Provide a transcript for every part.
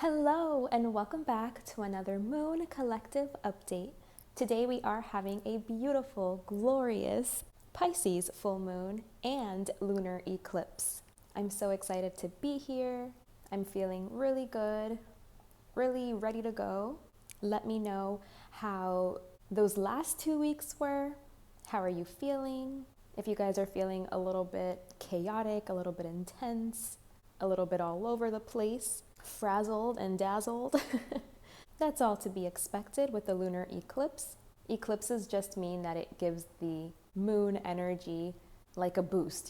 Hello and welcome back to another Moon Collective update. Today we are having a beautiful, glorious Pisces full moon and lunar eclipse. I'm so excited to be here. I'm feeling really good, really ready to go. Let me know how those last 2 weeks were. How are you feeling? If you guys are feeling a little bit chaotic, a little bit intense, a little bit all over the place, frazzled and dazzled. That's all to be expected with the lunar eclipse. Eclipses just mean that it gives the moon energy like a boost,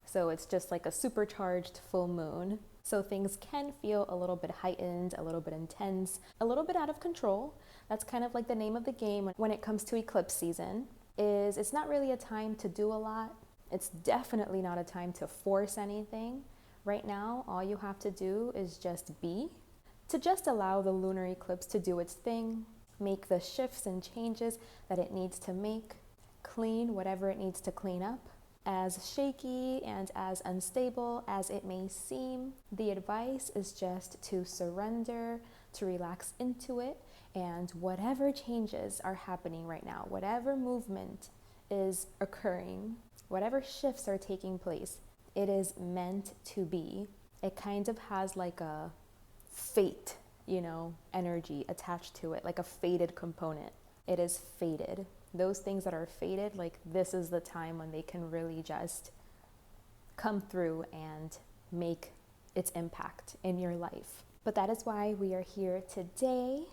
So it's just like a supercharged full moon. So things can feel a little bit heightened, a little bit intense, a little bit out of control. That's kind of like the name of the game when it comes to eclipse season. It's not really a time to do a lot. It's definitely not a time to force anything. Right now, all you have to do is just be, to just allow the lunar eclipse to do its thing, make the shifts and changes that it needs to make, clean whatever it needs to clean up. As shaky and as unstable as it may seem, the advice is just to surrender, to relax into it, and whatever changes are happening right now, whatever movement is occurring, whatever shifts are taking place, it is meant to be. It kind of has like a fate, energy attached to it, like a fated component. It is fated. Those things that are fated, like this is the time when they can really just come through and make its impact in your life. But that is why we are here today,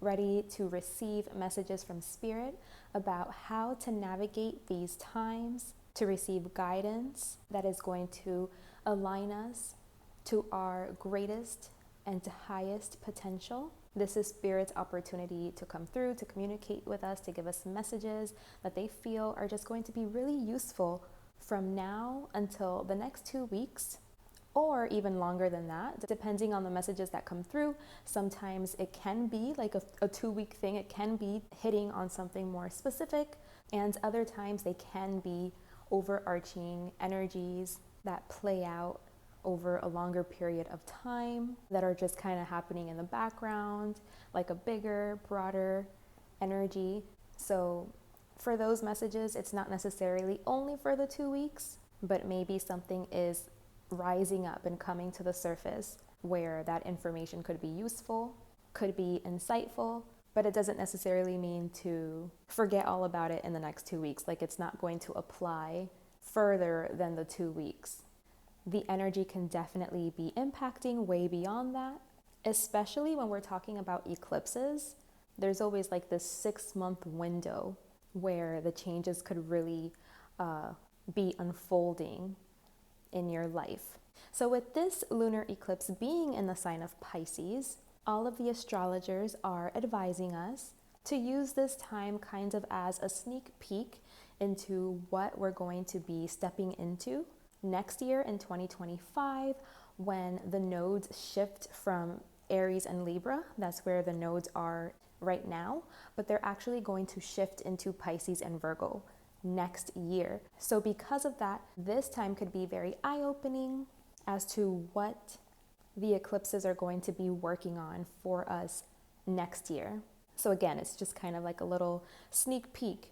ready to receive messages from Spirit about how to navigate these times, to receive guidance that is going to align us to our greatest and highest potential. This is Spirit's opportunity to come through, to communicate with us, to give us messages that they feel are just going to be really useful from now until the next 2 weeks, or even longer than that, depending on the messages that come through. Sometimes it can be like a 2-week thing. It can be hitting on something more specific, and other times they can be overarching energies that play out over a longer period of time that are just kind of happening in the background, like a bigger, broader energy. So for those messages, it's not necessarily only for the 2 weeks, but maybe something is rising up and coming to the surface where that information could be useful, could be insightful, but it doesn't necessarily mean to forget all about it in the next 2 weeks. Like it's not going to apply further than the 2 weeks. The energy can definitely be impacting way beyond that, especially when we're talking about eclipses. There's always like this 6-month window where the changes could really be unfolding in your life. So with this lunar eclipse being in the sign of Pisces, all of the astrologers are advising us to use this time kind of as a sneak peek into what we're going to be stepping into next year in 2025, when the nodes shift from Aries and Libra. That's where the nodes are right now, but they're actually going to shift into Pisces and Virgo next year. So because of that, this time could be very eye-opening as to what the eclipses are going to be working on for us next year. So again, it's just kind of like a little sneak peek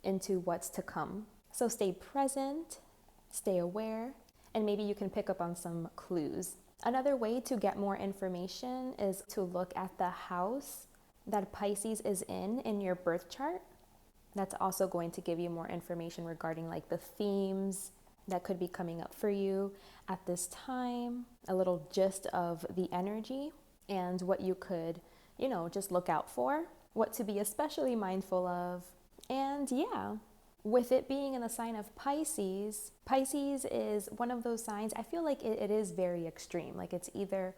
into what's to come. So stay present, stay aware, and maybe you can pick up on some clues. Another way to get more information is to look at the house that Pisces is in your birth chart. That's also going to give you more information regarding like the themes that could be coming up for you at this time, a little gist of the energy and what you could, just look out for, what to be especially mindful of. And yeah, with it being in the sign of Pisces, Pisces is one of those signs, I feel like it is very extreme. Like it's either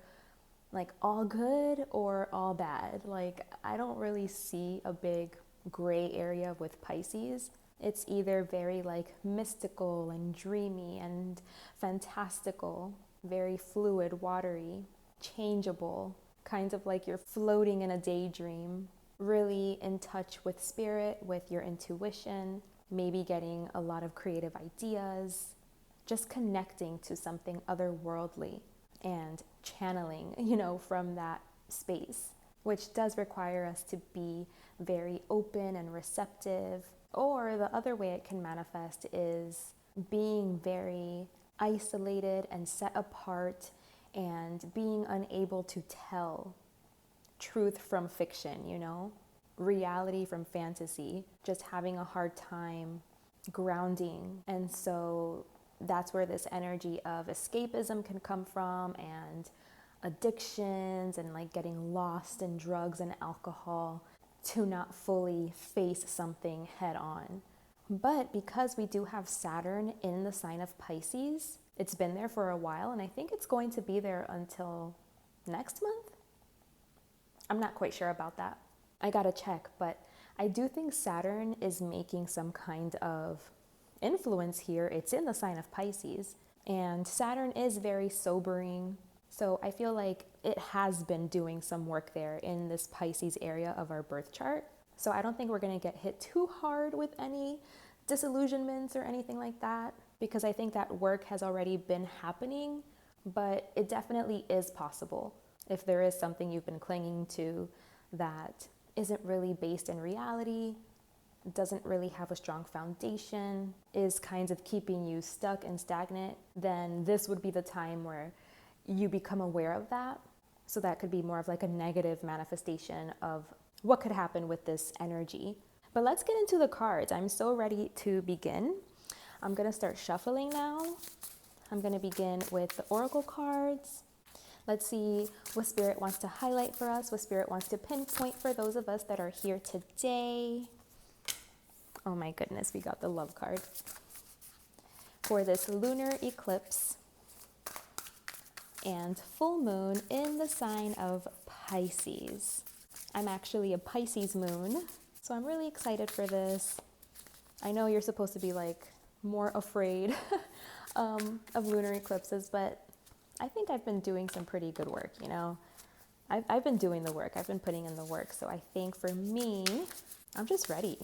like all good or all bad. Like I don't really see a big gray area with Pisces. It's either very like mystical and dreamy and fantastical, very fluid, watery, changeable, kind of like you're floating in a daydream, really in touch with spirit, with your intuition, maybe getting a lot of creative ideas, just connecting to something otherworldly. and channeling, from that space, which does require us to be very open and receptive. Or the other way it can manifest is being very isolated and set apart and being unable to tell truth from fiction, reality from fantasy, just having a hard time grounding. And so that's where this energy of escapism can come from, and addictions, and like getting lost in drugs and alcohol to not fully face something head on. But because we do have Saturn in the sign of Pisces, it's been there for a while, and I think it's going to be there until next month. I'm not quite sure about that. I gotta check, but I do think Saturn is making some kind of influence here. It's in the sign of Pisces, and Saturn is very sobering. So I feel like it has been doing some work there in this Pisces area of our birth chart. So I don't think we're going to get hit too hard with any disillusionments or anything like that, because I think that work has already been happening, but it definitely is possible. If there is something you've been clinging to that isn't really based in reality, doesn't really have a strong foundation, is kind of keeping you stuck and stagnant, then this would be the time where you become aware of that. So that could be more of like a negative manifestation of what could happen with this energy. But let's get into the cards. I'm so ready to begin. I'm going to start shuffling now. I'm going to begin with the oracle cards. Let's see what Spirit wants to highlight for us, what Spirit wants to pinpoint for those of us that are here today. Oh my goodness, we got the love card. For this lunar eclipse and full moon in the sign of Pisces. I'm actually a Pisces moon, so I'm really excited for this. I know you're supposed to be like more afraid of lunar eclipses, but I think I've been doing some pretty good work, I've been doing the work. I've been putting in the work. So I think for me, I'm just ready,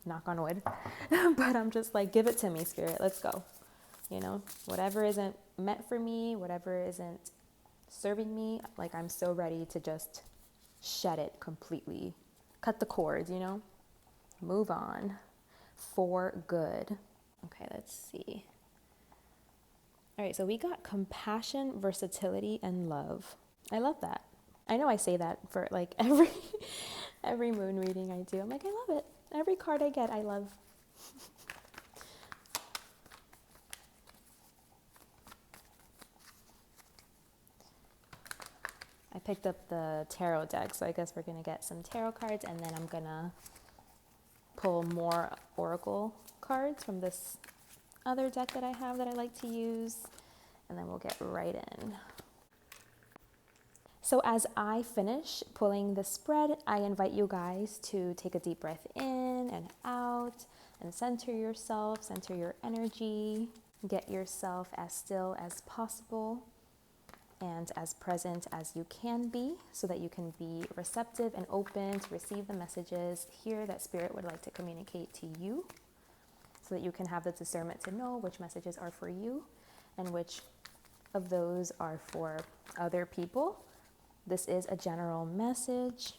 knock on wood. But I'm just like, give it to me, Spirit. Let's go. Whatever isn't meant for me, whatever isn't serving me, I'm so ready to just shed it completely. Cut the cords, move on for good. Okay, let's see. All right, so we got compassion, versatility, and love. I love that. I know I say that for every moon reading I do. I'm like, I love it. Every card I get, I love. I picked up the tarot deck, so I guess we're going to get some tarot cards, and then I'm going to pull more oracle cards from this other deck that I have that I like to use, and then we'll get right in. So as I finish pulling the spread, I invite you guys to take a deep breath in and out and center yourself, center your energy, get yourself as still as possible and as present as you can be, so that you can be receptive and open to receive the messages here that Spirit would like to communicate to you, so that you can have the discernment to know which messages are for you and which of those are for other people. This is a general message.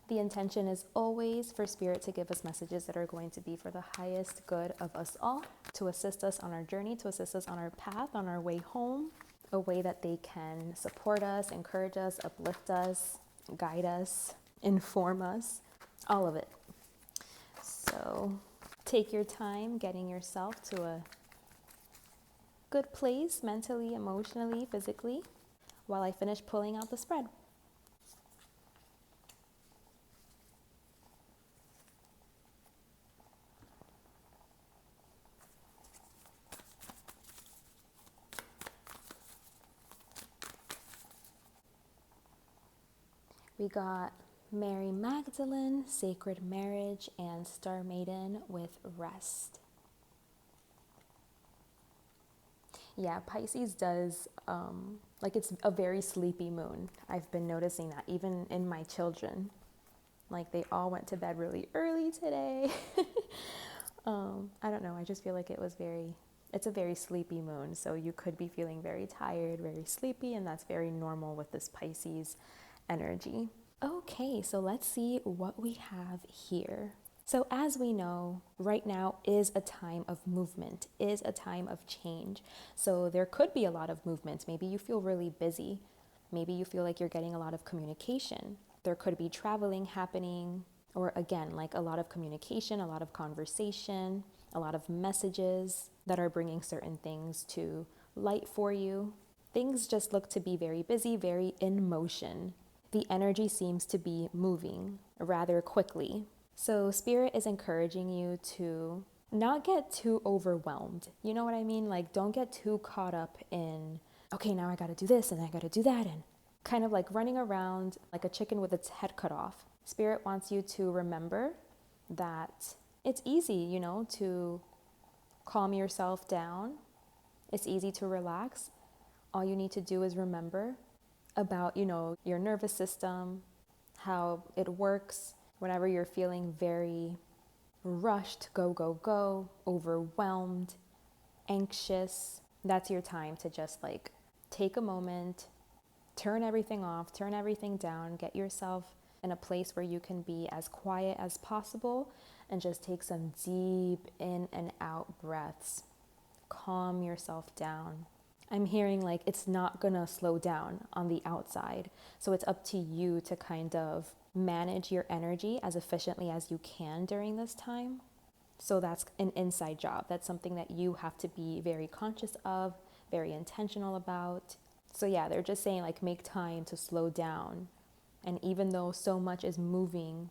The intention is always for Spirit to give us messages that are going to be for the highest good of us all, to assist us on our journey, to assist us on our path, on our way home, a way that they can support us, encourage us, uplift us, guide us, inform us, all of it. So take your time getting yourself to a good place mentally, emotionally, physically, while I finish pulling out the spread. We got Mary Magdalene, Sacred Marriage, and Star Maiden with Rest. Yeah, Pisces does, it's a very sleepy moon. I've been noticing that even in my children. They all went to bed really early today. I don't know, I just feel like it was very It's a very sleepy moon, so you could be feeling very tired, very sleepy, and that's very normal with this Pisces energy. Okay, so let's see what we have here. So as we know, right now is a time of movement, is a time of change. So there could be a lot of movements. Maybe you feel really busy. Maybe you feel like you're getting a lot of communication. There could be traveling happening, or again, like a lot of communication, a lot of conversation, a lot of messages that are bringing certain things to light for you. Things just look to be very busy, very in motion. The energy seems to be moving rather quickly. So Spirit is encouraging you to not get too overwhelmed. You know what I mean? Like, don't get too caught up in, okay, now I got to do this and I got to do that, and kind of like running around like a chicken with its head cut off. Spirit wants you to remember that it's easy, you know, to calm yourself down. It's easy to relax. All you need to do is remember about, you know, your nervous system, how it works whenever you're feeling very rushed, go, go, go, overwhelmed, anxious. That's your time to just like take a moment, turn everything off, turn everything down, get yourself in a place where you can be as quiet as possible and just take some deep in and out breaths. Calm yourself down. I'm hearing like it's not gonna slow down on the outside. So it's up to you to kind of manage your energy as efficiently as you can during this time. So that's an inside job. That's something that you have to be very conscious of, very intentional about. So yeah, they're just saying like make time to slow down. And even though so much is moving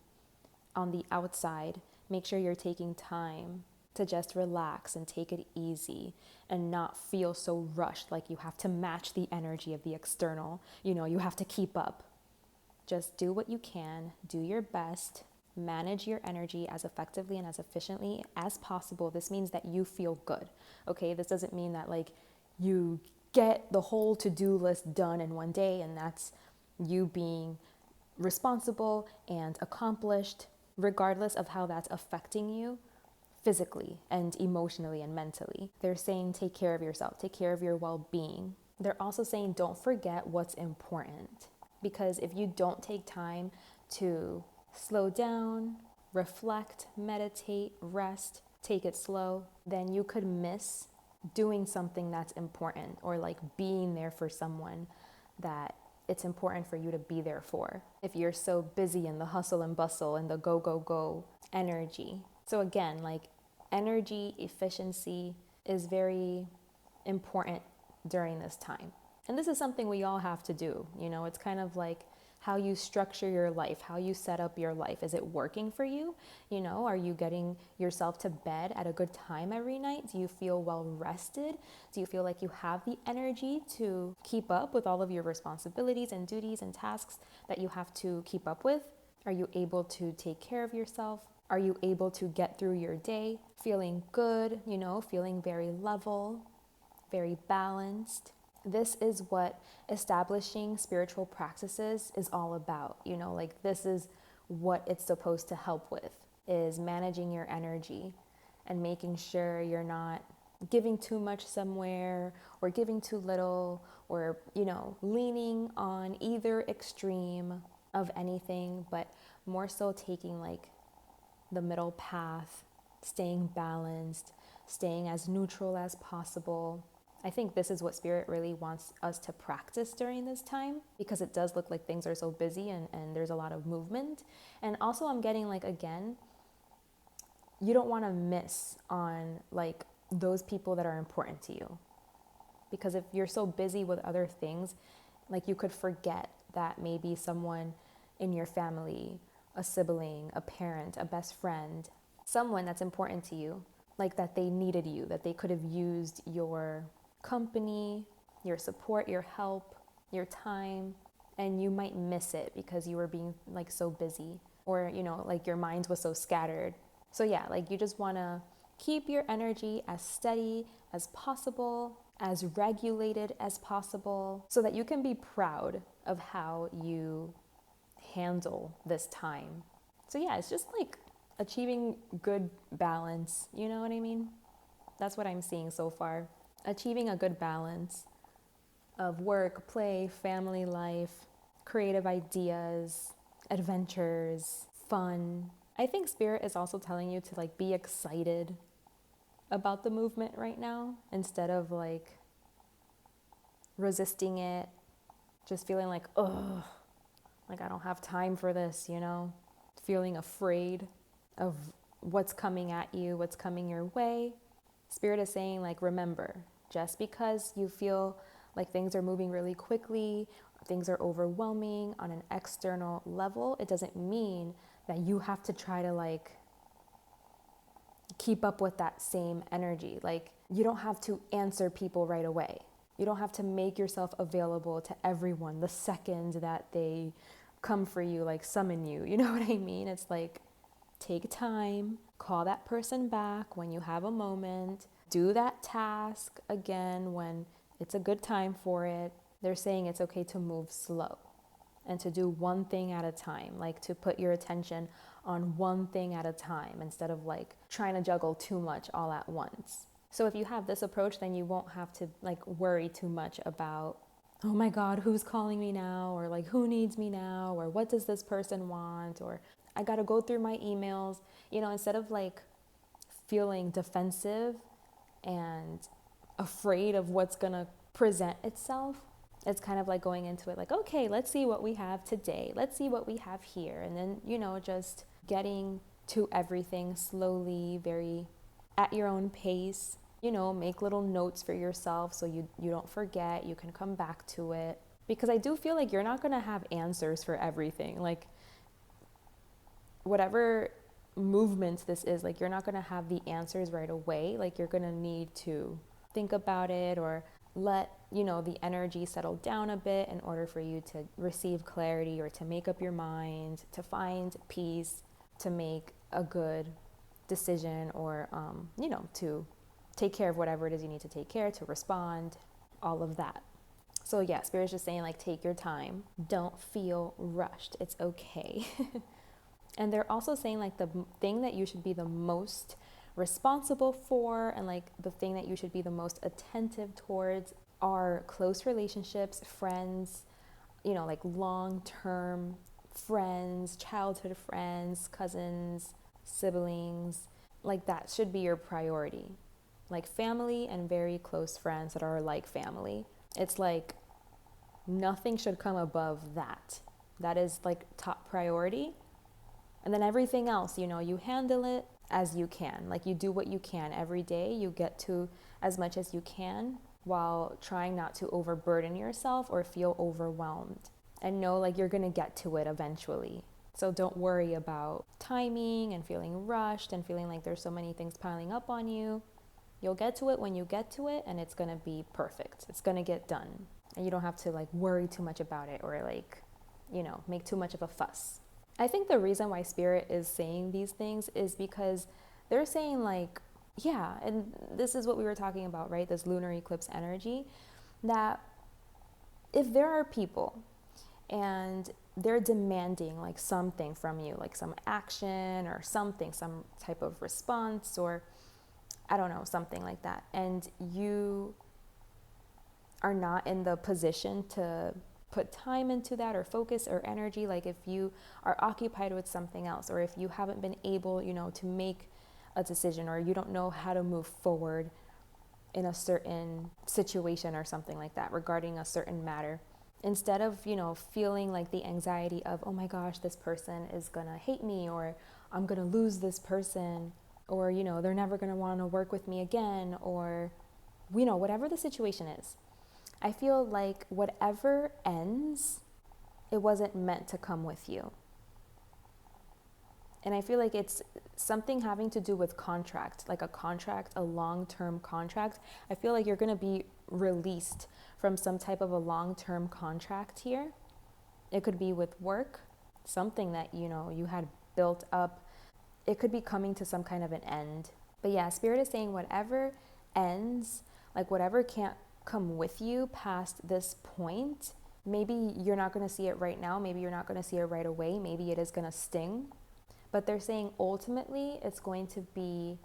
on the outside, make sure you're taking time to just relax and take it easy and not feel so rushed like you have to match the energy of the external. You know, you have to keep up. Just do what you can, do your best, manage your energy as effectively and as efficiently as possible. This means that you feel good, okay? This doesn't mean that like you get the whole to-do list done in one day and that's you being responsible and accomplished, regardless of how that's affecting you physically and emotionally and mentally. They're saying take care of yourself, take care of your well-being. They're also saying don't forget what's important, because if you don't take time to slow down, reflect, meditate, rest, take it slow, then you could miss doing something that's important, or like being there for someone that it's important for you to be there for, if you're so busy in the hustle and bustle and the go, go, go energy. So again, like energy efficiency is very important during this time. And this is something we all have to do. You know, it's kind of like how you structure your life, how you set up your life. Is it working for you? You know, are you getting yourself to bed at a good time every night? Do you feel well rested? Do you feel like you have the energy to keep up with all of your responsibilities and duties and tasks that you have to keep up with? Are you able to take care of yourself? Are you able to get through your day feeling good, you know, feeling very level, very balanced? This is what establishing spiritual practices is all about. You know, like this is what it's supposed to help with, is managing your energy and making sure you're not giving too much somewhere or giving too little, or, you know, leaning on either extreme of anything, but more so taking like the middle path, staying balanced, staying as neutral as possible. I think this is what Spirit really wants us to practice during this time, because it does look like things are so busy and there's a lot of movement. And also I'm getting like, again, you don't want to miss on like those people that are important to you. Because if you're so busy with other things, like you could forget that maybe someone in your family, a sibling, a parent, a best friend, someone that's important to you, like that they needed you, that they could have used your company, your support, your help, your time, and you might miss it because you were being like so busy, or, you know, like your mind was so scattered. So yeah, like you just want to keep your energy as steady as possible, as regulated as possible, so that you can be proud of how you handle this time. So yeah, it's just like achieving good balance, you know what I mean? That's what I'm seeing so far. Achieving a good balance of work, play, family life, creative ideas, adventures, fun. I think Spirit is also telling you to like be excited about the movement right now instead of like resisting it, just feeling like, ugh, like I don't have time for this, you know? Feeling afraid of what's coming at you, what's coming your way. Spirit is saying like, remember, just because you feel like things are moving really quickly, things are overwhelming on an external level, it doesn't mean that you have to try to like keep up with that same energy. Like you don't have to answer people right away. You don't have to make yourself available to everyone the second that they come for you, like summon you. You know what I mean? It's like, take time, call that person back when you have a moment, do that task again when it's a good time for it. They're saying it's okay to move slow and to do one thing at a time, like to put your attention on one thing at a time instead of like trying to juggle too much all at once. So if you have this approach, then you won't have to like worry too much about, oh my God, who's calling me now? Or like, who needs me now? Or what does this person want? Or I got to go through my emails, you know, instead of like feeling defensive and afraid of what's going to present itself. It's kind of like going into it like, okay, let's see what we have today. Let's see what we have here. And then, you know, just getting to everything slowly, very at your own pace. You know, make little notes for yourself so you don't forget. You can come back to it. Because I do feel like you're not going to have answers for everything. Like, whatever movement this is, like, you're not going to have the answers right away. Like, you're going to need to think about it or let, you know, the energy settle down a bit in order for you to receive clarity or to make up your mind, to find peace, to make a good decision or, you know, to take care of whatever it is you need to take care, to respond, all of that. So yeah, Spirit's just saying like, take your time. Don't feel rushed. It's okay. And they're also saying like the thing that you should be the most responsible for and like the thing that you should be the most attentive towards are close relationships, friends, you know, like long-term friends, childhood friends, cousins, siblings. Like that should be your priority. Like family and very close friends that are like family. It's like nothing should come above that. That is like top priority. And then everything else, you know, you handle it as you can. Like you do what you can every day. You get to as much as you can while trying not to overburden yourself or feel overwhelmed. And know like you're going to get to it eventually. So don't worry about timing and feeling rushed and feeling like there's so many things piling up on you. You'll get to it when you get to it, and it's going to be perfect. It's going to get done. And you don't have to like worry too much about it or like, you know, make too much of a fuss. I think the reason why Spirit is saying these things is because they're saying like, yeah, and this is what we were talking about, right? This lunar eclipse energy, that if there are people and they're demanding like something from you, like some action or something, some type of response or I don't know, something like that, and you are not in the position to put time into that or focus or energy, like if you are occupied with something else or if you haven't been able, you know, to make a decision or you don't know how to move forward in a certain situation or something like that regarding a certain matter, instead of, you know, feeling like the anxiety of, oh my gosh, this person is gonna hate me or I'm gonna lose this person or, you know, they're never gonna want to work with me again or, you know, whatever the situation is. I feel like whatever ends, it wasn't meant to come with you. And I feel like it's something having to do with contract, like a contract, a long-term contract. I feel like you're going to be released from some type of a long-term contract here. It could be with work, something that, you know, you had built up. It could be coming to some kind of an end. But yeah, Spirit is saying whatever ends, like whatever can't come with you past this point, maybe you're not going to see it right now. Maybe you're not going to see it right away. Maybe it is going to sting. But they're saying ultimately it's going to be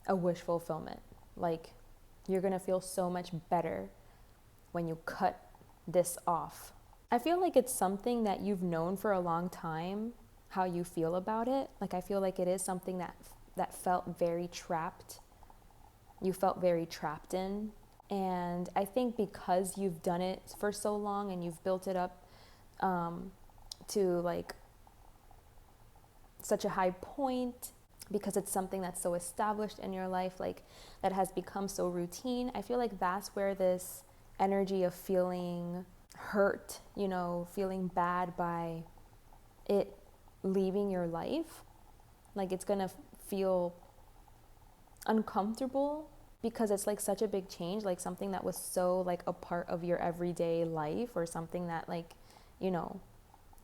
a wish fulfillment. Like, you're gonna feel so much better when you cut this off. I feel like it's something that you've known for a long time, how you feel about it. Like, I feel like it is something that felt very trapped. You felt very trapped in. And I think because you've done it for so long and you've built it up to like such a high point, because it's something that's so established in your life, like that has become so routine, I feel like that's where this energy of feeling hurt, you know, feeling bad by it leaving your life, like it's gonna feel uncomfortable because it's like such a big change, like something that was so like a part of your everyday life, or something that like, you know,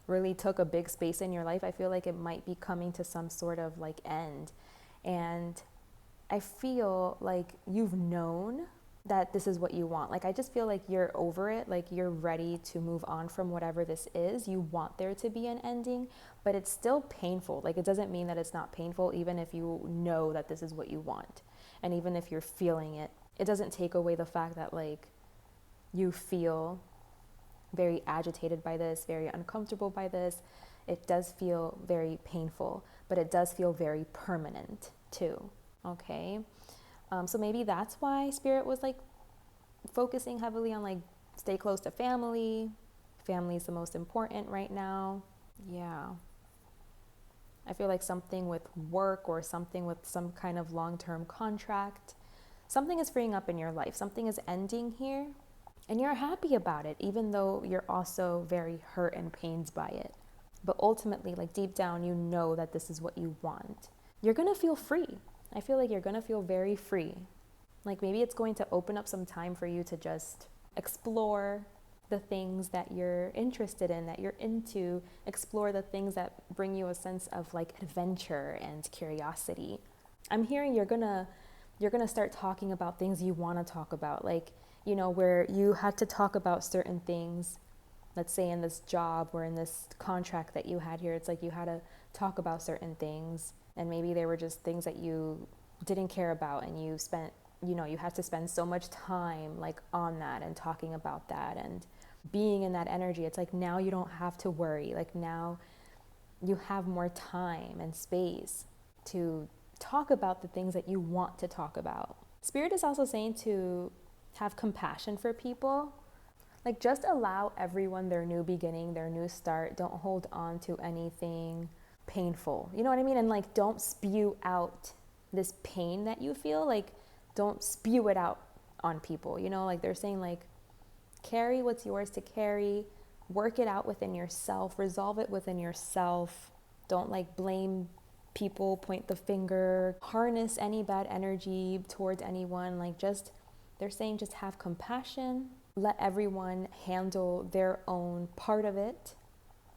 really took a big space in your life. I feel like it might be coming to some sort of like end. And I feel like you've known that this is what you want. Like, I just feel like you're over it. Like, you're ready to move on from whatever this is. You want there to be an ending, but it's still painful. Like, it doesn't mean that it's not painful, even if you know that this is what you want. And even if you're feeling it, it doesn't take away the fact that like you feel very agitated by this, very uncomfortable by this. It does feel very painful, but it does feel very permanent too. Okay. So maybe that's why Spirit was like focusing heavily on like stay close to family. Family is the most important right now. Yeah. I feel like something with work or something with some kind of long-term contract, something is freeing up in your life. Something is ending here and you're happy about it, even though you're also very hurt and pained by it. But ultimately, like deep down, you know that this is what you want. You're going to feel free. I feel like you're going to feel very free. Like maybe it's going to open up some time for you to just explore the things that you're interested in, that you're into, explore the things that bring you a sense of like adventure and curiosity. I'm hearing you're gonna start talking about things you want to talk about, like, you know, where you had to talk about certain things, let's say in this job or in this contract that you had here, it's like you had to talk about certain things, and maybe they were just things that you didn't care about, and you spent, you know, you had to spend so much time like on that and talking about that and being in that energy. It's like now you don't have to worry. Like now you have more time and space to talk about the things that you want to talk about. Spirit is also saying to have compassion for people. Like just allow everyone their new beginning, their new start. Don't hold on to anything painful. You know what I mean? And like don't spew out this pain that you feel. Like don't spew it out on people. You know, like they're saying like carry what's yours to carry, work it out within yourself, resolve it within yourself. Don't like blame people, point the finger, harness any bad energy towards anyone. Like just, they're saying just have compassion, let everyone handle their own part of it,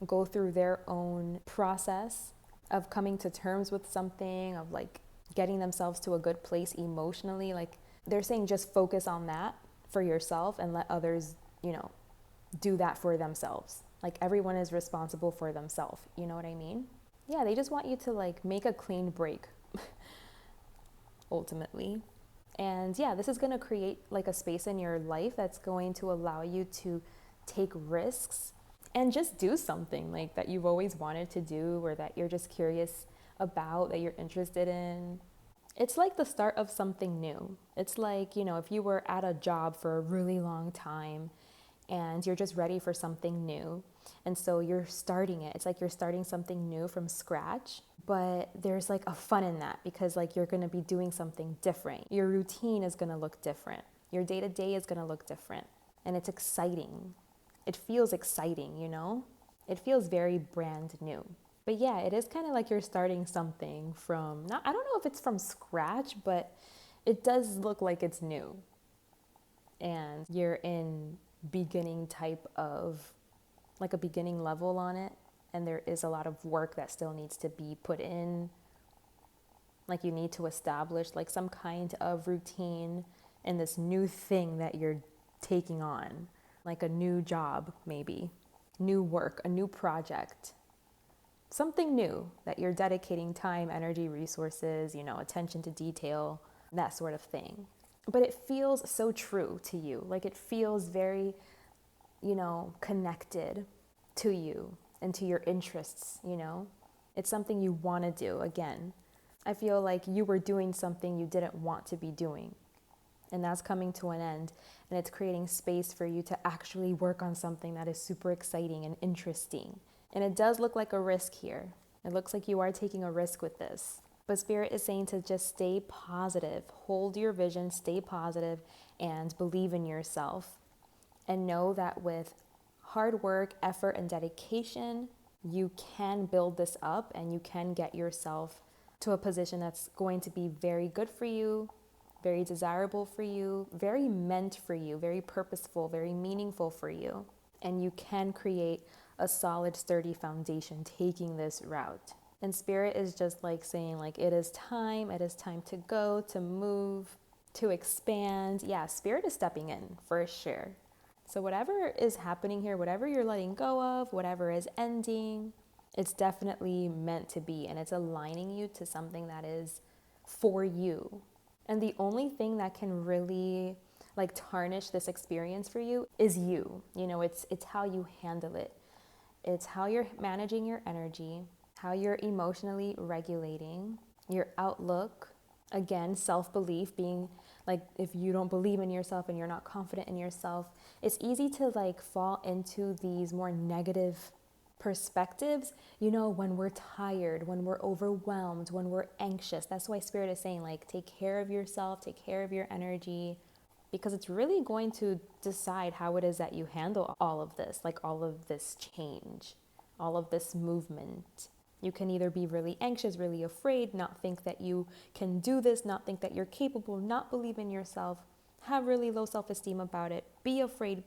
go through their own process of coming to terms with something, of like getting themselves to a good place emotionally. Like they're saying just focus on that for yourself and let others, you know, do that for themselves. Like everyone is responsible for themselves. You know what I mean? Yeah, they just want you to like make a clean break ultimately. And yeah, this is going to create like a space in your life that's going to allow you to take risks and just do something like that you've always wanted to do, or that you're just curious about, that you're interested in. It's like the start of something new. It's like, you know, if you were at a job for a really long time and you're just ready for something new, and so you're starting it. It's like you're starting something new from scratch, but there's like a fun in that because like you're going to be doing something different. Your routine is going to look different. Your day-to-day is going to look different, and it's exciting. It feels exciting, you know? It feels very brand new. But yeah, it is kind of like you're starting something from, not, I don't know if it's from scratch, but it does look like it's new. And you're in beginning type of, like a beginning level on it. And there is a lot of work that still needs to be put in. Like you need to establish like some kind of routine in this new thing that you're taking on. Like a new job, maybe. New work, a new project. Something new that you're dedicating time, energy, resources, you know, attention to detail, that sort of thing. but it feels so true to you. Like it feels very, connected to you and to your interests, It's something you want to do. Again, I feel like you were doing something you didn't want to be doing. And that's coming to an end. And it's creating space for you to actually work on something that is super exciting and interesting. And it does look like a risk here. It looks like you are taking a risk with this. But Spirit is saying to just stay positive, hold your vision, stay positive, and believe in yourself. And know that with hard work, effort, and dedication, you can build this up and you can get yourself to a position that's going to be very good for you, very desirable for you, very meant for you, very purposeful, very meaningful for you. And you can create a solid, sturdy foundation taking this route. And Spirit is just like saying, like, it is time to go, to move, to expand. Yeah, Spirit is stepping in for sure. So whatever is happening here, whatever you're letting go of, whatever is ending, it's definitely meant to be, and it's aligning you to something that is for you. And the only thing that can really like tarnish this experience for you is you. It's how you handle it. It's how you're managing your energy, how you're emotionally regulating, your outlook, again, self-belief, being like, if you don't believe in yourself and you're not confident in yourself, it's easy to like fall into these more negative perspectives, when we're tired, when we're overwhelmed, when we're anxious. That's why Spirit is saying, like, take care of yourself, take care of your energy, because it's really going to decide how it is that you handle all of this, like all of this change, all of this movement. You can either be really anxious, really afraid, not think that you can do this, not think that you're capable, not believe in yourself, have really low self-esteem about it, be afraid,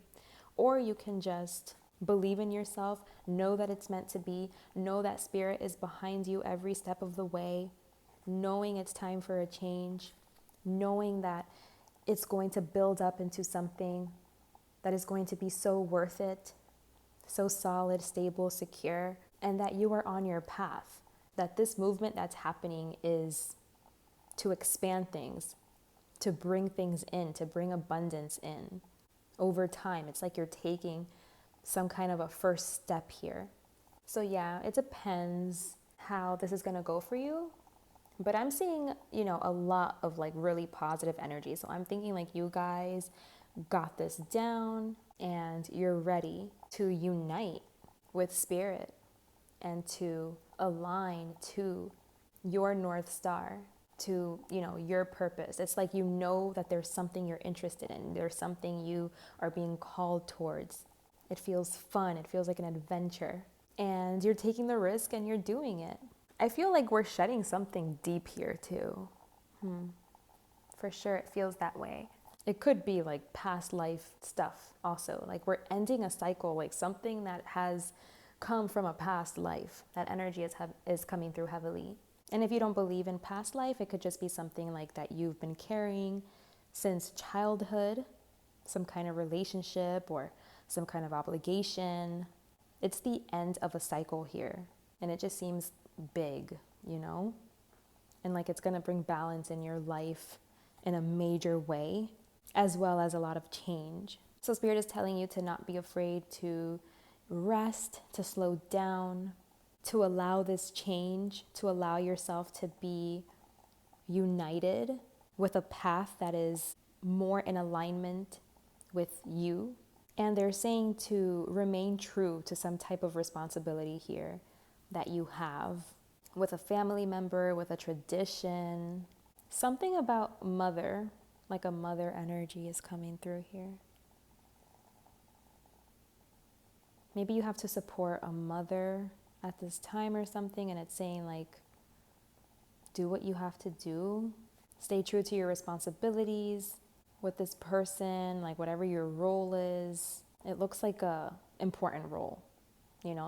or you can just believe in yourself, know that it's meant to be, know that Spirit is behind you every step of the way, knowing it's time for a change, knowing that it's going to build up into something that is going to be so worth it, so solid, stable, secure, and that you are on your path, that this movement that's happening is to expand things, to bring things in, to bring abundance in over time. It's like you're taking some kind of a first step here. So yeah, it depends how this is going to go for you. But I'm seeing, a lot of like really positive energy. So I'm thinking like you guys got this down and you're ready to unite with Spirit and to align to your North Star, to, your purpose. It's like, that there's something you're interested in. There's something you are being called towards. It feels fun. It feels like an adventure. And you're taking the risk and you're doing it. I feel like we're shedding something deep here too. For sure, it feels that way. It could be like past life stuff also. Like we're ending a cycle, like something that has come from a past life. That energy is coming through heavily. And if you don't believe in past life, it could just be something like that you've been carrying since childhood, some kind of relationship or some kind of obligation. It's the end of a cycle here. And it just seems big, and like it's going to bring balance in your life in a major way, as well as a lot of change. So Spirit is telling you to not be afraid to rest, to slow down, to allow this change, to allow yourself to be united with a path that is more in alignment with you. And they're saying to remain true to some type of responsibility here that you have with a family member, with a tradition. Something about mother, like a mother energy is coming through here. Maybe you have to support a mother at this time or something, and it's saying like, do what you have to do. Stay true to your responsibilities with this person, like whatever your role is. It looks like a important role,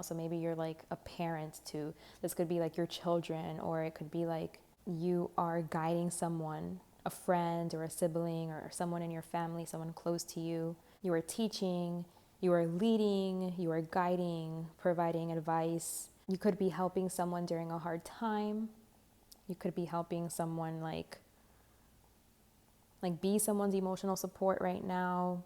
so maybe you're like a parent to, this could be like your children, or it could be like you are guiding someone, a friend or a sibling or someone in your family, someone close to you. You are teaching, you are leading, you are guiding, providing advice. You could be helping someone during a hard time. You could be helping someone like Like, be someone's emotional support right now.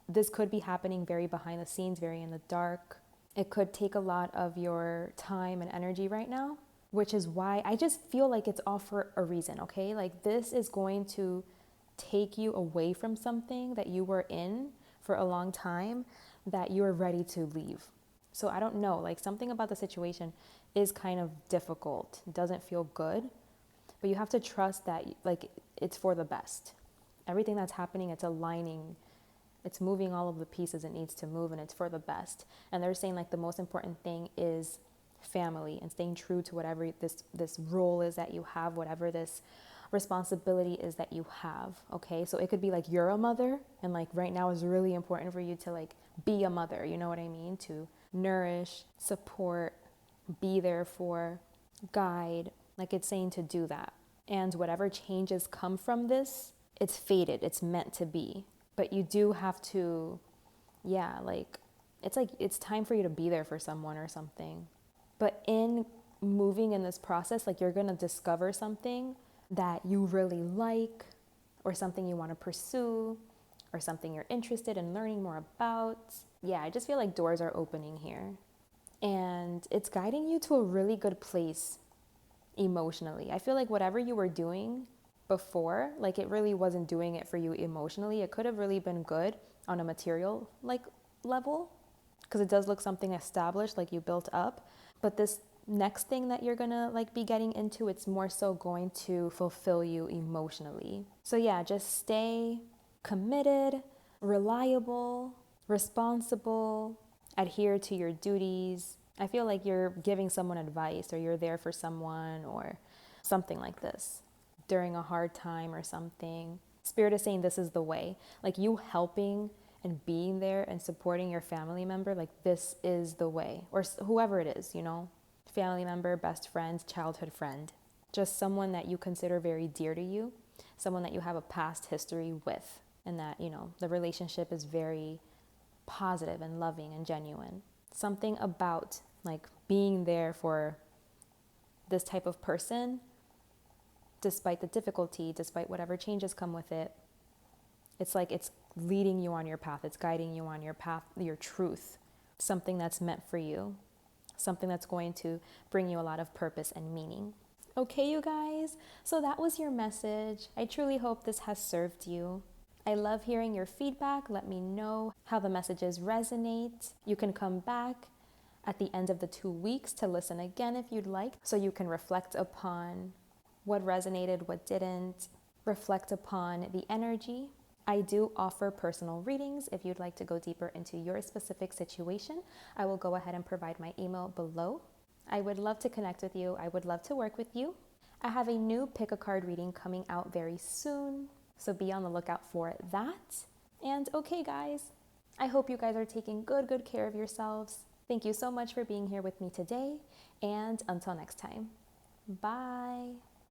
This could be happening very behind the scenes, very in the dark. It could take a lot of your time and energy right now, which is why I just feel like it's all for a reason, okay? Like, this is going to take you away from something that you were in for a long time that you're ready to leave. So I don't know, like, something about the situation is kind of difficult. It doesn't feel good, but you have to trust that, like, it's for the best. Everything that's happening, it's aligning, it's moving all of the pieces it needs to move, and it's for the best. And they're saying, like, the most important thing is family and staying true to whatever this role is that you have, whatever this responsibility is that you have, okay? So it could be like you're a mother, and like right now is really important for you to like be a mother, you know what I mean? To nourish, support, be there for, guide, like it's saying to do that. And whatever changes come from this, it's fated, it's meant to be. But you do have to, like it's time for you to be there for someone or something. But in moving in this process, like you're gonna discover something that you really like, or something you want to pursue, or something you're interested in learning more about. Yeah, I just feel like doors are opening here. And it's guiding you to a really good place emotionally. I feel like whatever you were doing before, like it really wasn't doing it for you emotionally. It could have really been good on a material like level, because it does look something established, like you built up. But this next thing that you're gonna like be getting into, it's more so going to fulfill you emotionally. So yeah, just stay committed, reliable, responsible, adhere to your duties. I feel like you're giving someone advice, or you're there for someone, or something like this during a hard time or something. Spirit is saying this is the way. Like you helping and being there and supporting your family member, like this is the way. Or whoever it is, you know, family member, best friend, childhood friend, just someone that you consider very dear to you, someone that you have a past history with, and that, you know, the relationship is very positive and loving and genuine. Something about like being there for this type of person, despite the difficulty, despite whatever changes come with it, it's like it's leading you on your path. It's guiding you on your path, your truth, something that's meant for you, something that's going to bring you a lot of purpose and meaning. Okay, you guys, so that was your message. I truly hope this has served you. I love hearing your feedback. Let me know how the messages resonate. You can come back at the end of the 2 weeks to listen again if you'd like, so you can reflect upon what resonated, what didn't, reflect upon the energy. I do offer personal readings. If you'd like to go deeper into your specific situation, I will go ahead and provide my email below. I would love to connect with you. I would love to work with you. I have a new pick a card reading coming out very soon, so be on the lookout for that. And okay, guys, I hope you guys are taking good care of yourselves. Thank you so much for being here with me today, and until next time, bye.